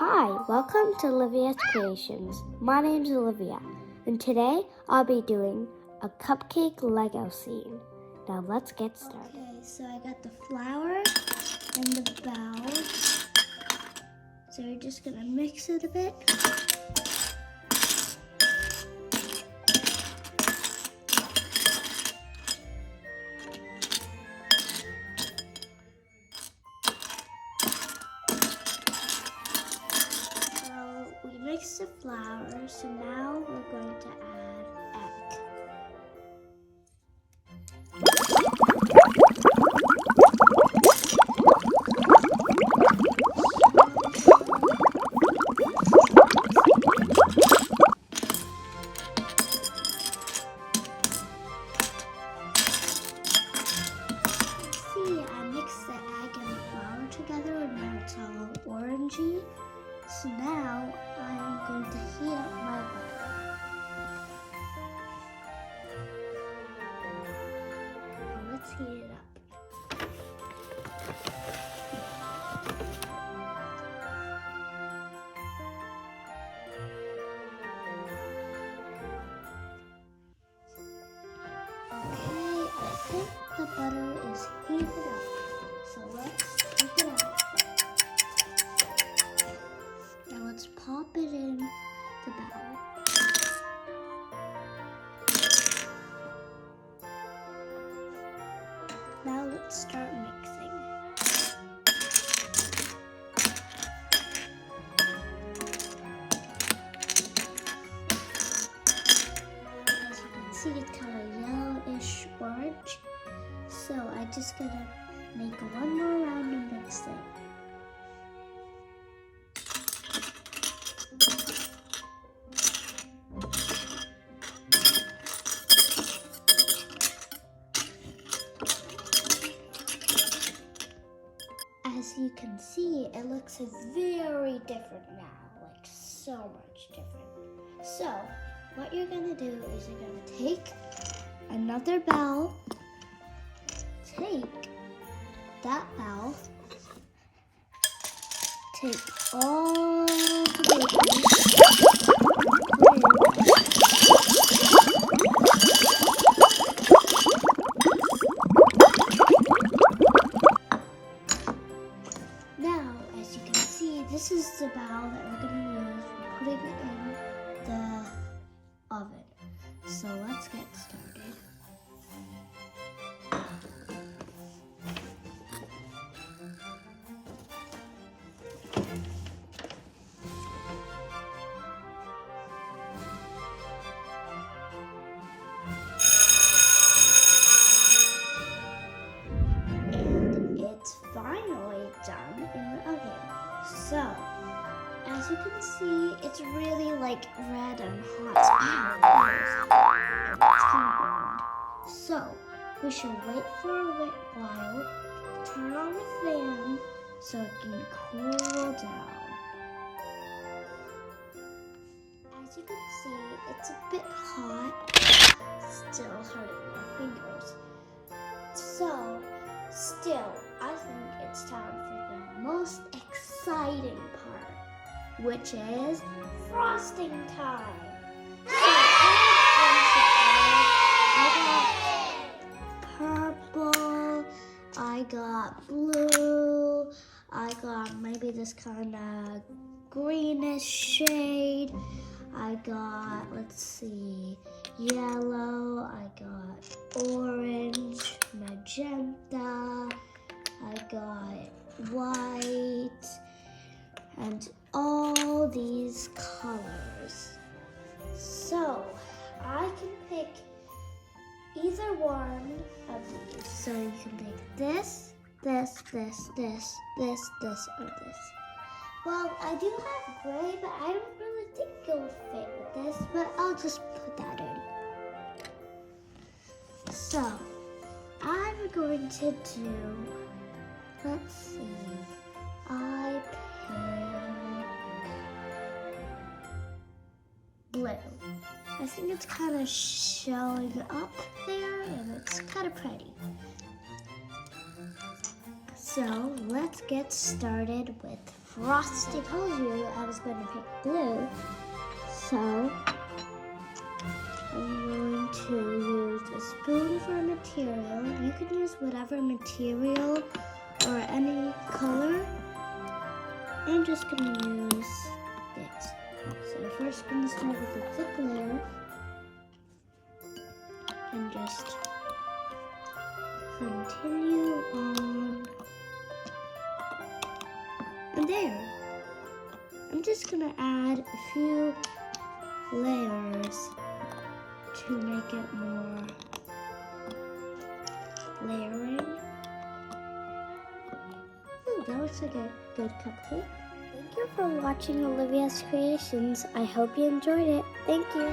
Hi, welcome to Olivia's Creations. My name's Olivia, and today I'll be doing a cupcake Lego scene. Now let's get started. Okay, so I got the flour and the bowl. So we're just gonna mix it a bit. We mixed the flour, so now we're going to add egg. See, I mixed the egg and the flour together and now it's all orangey. So now I'm going to heat up my butter. Now let's heat it up. Okay, I think the butter is heated up. So let's take it out. Now let's pop it in the bowl. Now let's start mixing. As you can see, it's kind of yellowish orange. So I just gotta make one more round of mixing. As you can see, it looks very different now, like so much different. So, what you're gonna do is you're gonna take another bowl, take that bowl, take all the baking, Now, as you can see, this is the bowl that we're going to use for putting it in the oven. So let's get started. And it's finally done in the oven. So, as you can see, it's really like red and hot. And it's kind of burned. So, we should wait for a while, turn on the fan so it can cool down. As you can see, it's a bit hot, still hurting my fingers. So, still, I think it's time for the most exciting part, which is frosting time. So, I got purple, I got blue, I got maybe this kind of greenish shade, I got, let's see, yellow, I got orange, magenta, I got white, and all these colors. So, I can pick either one of these. So you can pick this, this, this, this, this, this, or this. Well, I do have gray, but I don't really think it'll fit with this, but I'll just put that in. So, I'm going to do, let's see, I pick blue. I think it's kind of showing up there, and it's kind of pretty. So let's get started with frosting. I told you I was going to pick blue, so I'm going to use a spoon for a material. You can use whatever material or any color. I'm just going to use this. So first I'm going to start with a thick layer and just continue on. And there. I'm just gonna add a few layers to make it more layering. Ooh, that looks like a good cupcake. Thank you for watching Olivia's Creations. I hope you enjoyed it. Thank you.